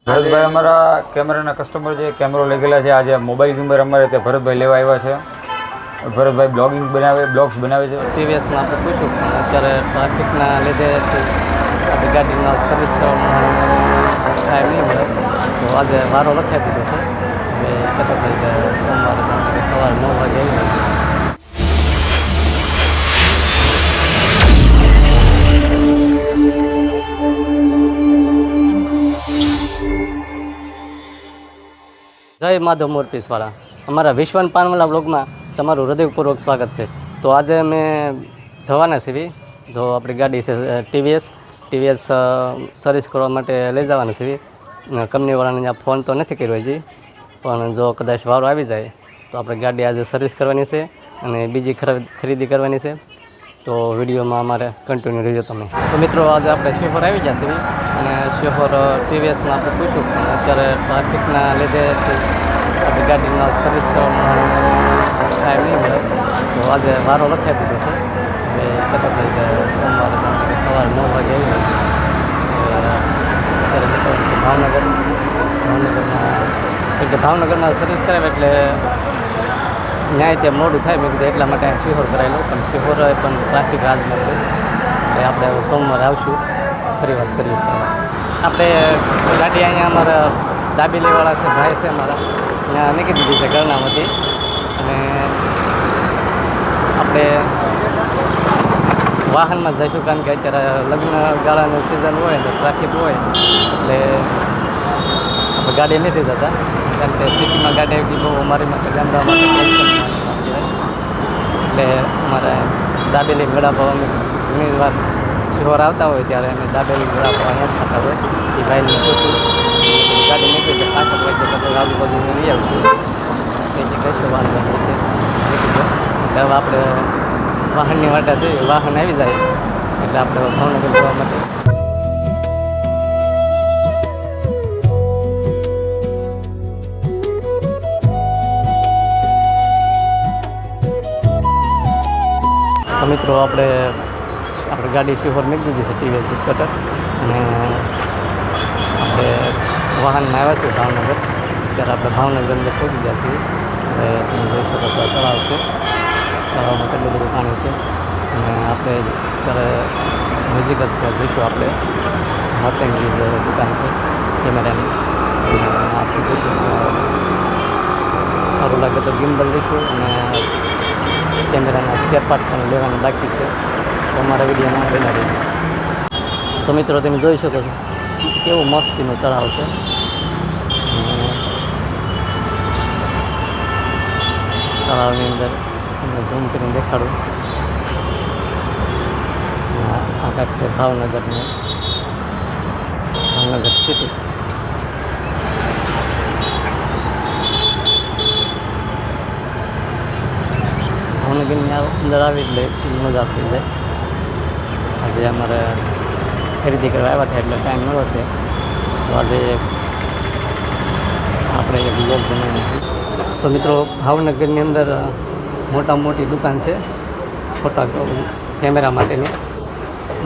ભરતભાઈ અમારા કેમેરાના કસ્ટમર છે, કેમેરો લઈ ગયેલા છે. આજે મોબાઈલ ગેમર અમારે તે ભરતભાઈ લેવા આવ્યા છે. ભરતભાઈ બ્લોગ્સ બનાવે છે. ટીવીએસમાં આપણે પૂછ્યું પણ અત્યારે ટ્રાફિકના લીધે આપણી ગાડીમાં સર્વિસ કરવામાં ટાઈમ નહીં મળે, તો આજે વારો લખાઈ દીધો છે. હવે કહેતો ભાઈ કે સોમવારે સવારે 9 વાગે આવી. જય માધવ મોરપીસવાળા, અમારા વિશ્વન પાનવાલા બ્લોગમાં તમારું હૃદયપૂર્વક સ્વાગત છે. તો આજે અમે જવાના છીએ, જો આપણી ગાડી છે ટીવીએસ સર્વિસ કરવા માટે લઈ જવાના છીએ. કંપનીવાળાને ત્યાં ફોન તો નથી કર્યો હજી, પણ જો કદાચ વારો આવી જાય તો આપણે ગાડી આજે સર્વિસ કરવાની છે અને બીજી ખરીદી કરવાની છે. તો વિડીયોમાં અમારે કન્ટિન્યુ રહેજો તમે. તો મિત્રો, આજે આપણે શિહોર આવી ગયા છીએ અને શિહોર ટીવીએસમાં આપણે પૂછ્યું પણ અત્યારે ટ્રાફિકના લીધે આપણી ગાડીમાં સર્વિસ કરવામાં ટાઈમ નહીં મળે, તો આજે વારો લખાઈ દીધો છે. હવે કહેતો ભાઈ કે સોમવારે સવારે 9 વાગે આવી. અત્યારે જતો છે ભાવનગરમાં સર્વિસ કરાવે એટલે ન્યાય ત્યાં મોડું થાય. મેં કીધું એટલા માટે શિહોર કરાવેલું, પણ શિહોર પણ ટ્રાફિક રાજમાં છે એટલે આપણે સોમવારે આવશું ફરી વાર સર્વિસ કરવા. આપણે ગાડી અહીંયા અમારા દાબેલીવાળા છે, ભાઈ છે અમારા, ત્યાં મૂકી દીધી છે ગરનામાંથી. અને આપણે વાહનમાં જઈશું, કારણ કે અત્યારે લગ્ન ગાળાનું સિઝન હોય તો ટ્રાફિક હોય એટલે આપણે ગાડી નથી જતા, કારણ કે સિટીમાં ગાડી બહુ અમારી માટે ગામડા માટે એટલે અમારે દાબેલી વડાપાવ અમે ઘણી વાર શિહોર આવતા હોય ત્યારે અમે દાબેલી વડાપાવ અહીંયા જ ખાતા હોય. એ ભાઈને પૂછું ગાડી નીકળી જાય 5 વાગે તો આજુબાજુ લઈ આવીશું, તેથી કહીશું વાંધો નહીં. એટલે હવે આપણે વાહનની વાટા છે, વાહન આવી જાય એટલે આપણે ભાવનગર જવા માટે તો મિત્રો આપણે ગાડી શિહોર મૂકી દીધી છે ટીવીએસ કટર, અને આપણે વાહનમાં આવ્યા છીએ ભાવનગર. ત્યારે આપણે ભાવનગર અંદર પહોંચી ગયા છીએ. હવે તમે જોઈ શકો છો તળાવ છે, તળાવમાં કેટલું બધું પાણી છે. અને આપણે ત્યારે નજીક જ છે, જોઈશું આપણે મતંગી જે દુકાન છે કેમેરાની, અને આપણે જોઈશું સારું લાગે તો ગિમ્બલ લઈશું અને કેમેરાના સ્પેર પાર્ટ પણ લેવાનું બાકી છે. તો અમારા વિડીયોમાં બના રહીએ. તો મિત્રો, તમે જોઈ શકો છો કેવું મસ્તીનું તળાવ છે. તળાવની અંદર તમને ઝૂમ કરીને દેખાડું. આ કાંક છે ભાવનગરની ભાવનગર સિટી. ભાવનગરની અંદર આવી એટલે મજા થઈ જાય. આજે અમારે ખરીદી કરવા આવ્યા હતા એટલે ટાઈમ મળ્યો છે, તો આજે આપણે એક બ્લોગ બનાવીએ છીએ. તો મિત્રો, ભાવનગરની અંદર મોટી દુકાન છે ફોટા કેમેરા માટેની.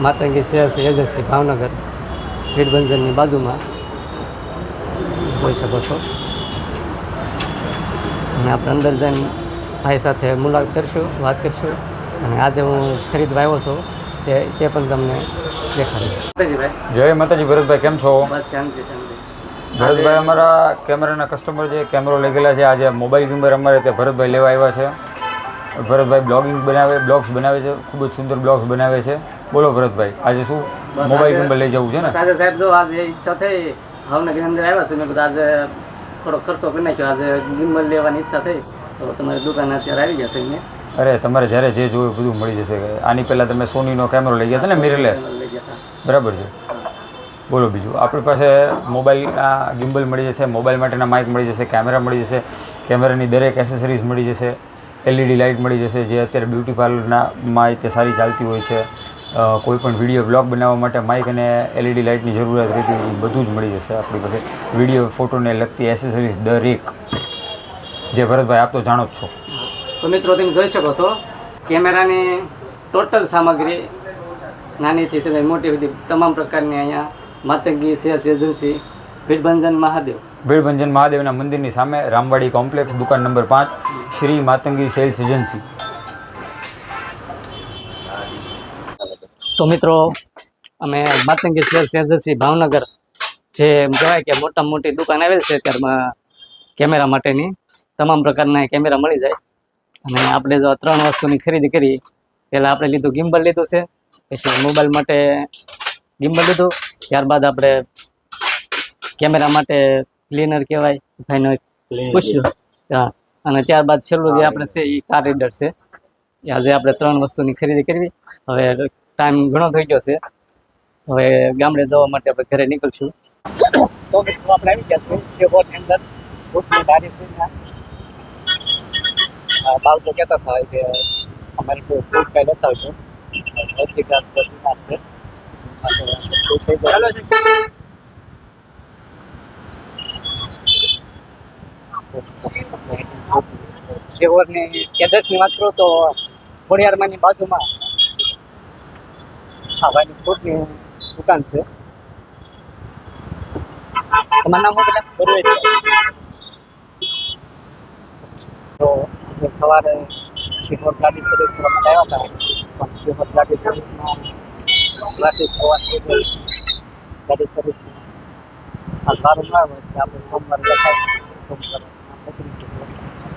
માતંગી સેલ્સ એજન્સી ભાવનગર વીરબંજરની બાજુમાં જોઈ શકો છો. અને આપણે અંદર જઈને ભાઈ સાથે મુલાકાત કરશું, વાત કરશું, અને આજે હું ખરીદવા આવ્યો છું તે પણ તમને દેખાડીશ. જય માતાજી. ભરતભાઈ કેમ છો? બસ શાંતિ. ભરતભાઈ અમારા કેમેરાના કસ્ટમર છે, કેમેરો લઈ ગયેલા છે. આજે મોબાઈલ ગેમર અમારે તે ભરતભાઈ લેવા આવ્યા છે. ભરતભાઈ બ્લોગ્સ બનાવે છે, ખૂબ જ સુંદર બ્લોગ્સ બનાવે છે. બોલો ભરતભાઈ, આજે શું મોબાઈલ ગેમર લઈ જવું છે ને? આજે સાહેબ જો આજે ઈચ્છા થઈ, ભાવનગર અંદર આવ્યા છે, મેં બધા આજે થોડો ખર્ચો કરી નાખ્યો. આજે ગિમ્બલ લેવાની ઈચ્છા થઈ તો તમારી દુકાન અત્યારે આવી જશે અહીંયા. અરે તમારે જ્યારે જે જોયું બધું મળી જશે. આની પહેલાં તમે સોનીનો કેમેરો લઈ ગયા હતા ને, મિરરલેસ, બરાબર છે? બોલો બીજું. આપણી પાસે મોબાઈલના ગિમ્બલ મળી જશે, મોબાઈલ માટેના માઇક મળી જશે, કેમેરા મળી જશે, કેમેરાની દરેક એસેસરીઝ મળી જશે, LED લાઇટ મળી જશે, જે અત્યારે બ્યુટી પાર્લરમાં તે સારી ચાલતી હોય છે. કોઈ પણ વિડીયો બ્લોગ બનાવવા માટે માઇક અને LED લાઇટની જરૂરિયાત રહેતી હોય, બધું જ મળી જશે આપણી પાસે. વિડીયો ફોટોને લગતી એસેસરીઝ દરેક, જે ભરતભાઈ આપ તો જાણો જ છો. તો મિત્રો, તમે જોઈ શકો છો કેમેરાની ટોટલ સામગ્રી નાનીથી મોટી સુધી તમામ પ્રકારની અહીંયા માતંગી સેલ્સ એજન્સી ભીડભંજન મહાદેવ. ભીડભંજન મહાદેવના મંદિરની સામે રામવાડી કોમ્પ્લેક્સ, દુકાન number 5, Shri Matangi cells agency. તો મિત્રો અમે માતંગી સેલ્સ એજન્સી ભાવનગર, જે એમ કહેવાય કે મોટામાં મોટી દુકાન આવેલ છે ત્યારમાં કેમેરા માટેની તમામ પ્રકારના કેમેરા મળી જાય. અને આપણે જો 3 વસ્તુની ખરીદી કરી, પહેલાં આપણે લીધું ગિમ્બલ લીધું છે, પછી મોબાઈલ માટે ગિમ્બલ લીધું, ત્યારબાદ આપણે કેમેરા માટે ક્લીનર કહેવાય ભાઈનો પૂછ્યું, હા, અને ત્યારબાદ છેલ્લું જે આપણે છે એ કાર રીડર છે. એ આજે આપણે 3 વસ્તુની ખરીદી કરવી. હવે ટાઈમ ઘણો થઈ ગયો છે, હવે ગામડે જવા માટે આપણે ઘરે નીકળશું. તો મિત્રો આપણે આવી ગયા છીએ શેહોરની અંદર. ફૂટની ગાડી છે ત્યાં બાળકો કહેતા થાય કે અમારે કોઈ ફૂટ કાંઈ લેતા આવજો, સૌથી છે. શેહોરની કેડેટની વાત કરું તો ખોડિયારમાંની બાજુમાં હા ભાઈની ફૂટની દુકાન છે. તમારું નામ શું? બરોબર. તો અમે સવારે શેહોર ગાડી સર્વિસ કરવા માટે આવ્યા હતા, પણ શેહોર ગાડી સર્વિસમાં ટ્રાફિક હોવાથી ગાડી સર્વિસમાં હાલ વારું ના હોય એટલે આપણે સોમવારે લખાય. સોમવારે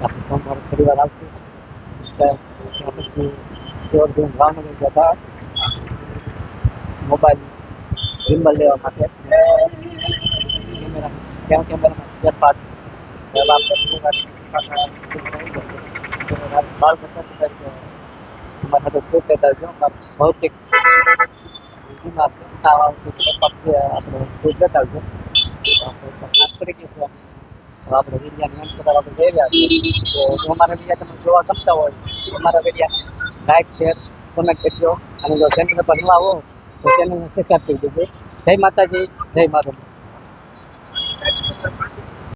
આપણે સોમવારે ફરીવાર આવશું. ત્યાં પછી શેહોર જઈને ભાવનગર જતા મોબાઈલ ગિમ્બલ લેવા માટે કેમેરામાં સ્પેર પાર્ટ બાળ બતા અમારા સાથે શું કહેતા જો ભૌતિક આપણે ખુદ જતા આવજો. વાત કરી ગઈ આપણે વિડીયાની અંત બધા આપણે જઈ રહ્યા છીએ. તો અમારા વિડીયા તમે જોવા ગમતા હોય અમારા વિડીયાને લાઈક, શેર, કોમેન્ટ કરજો. અને જો ચેનલ પર નવા હો તો ચેનલને સબસ્ક્રાઈબ કરી દેજો. જય માતાજી, જય માતાજી.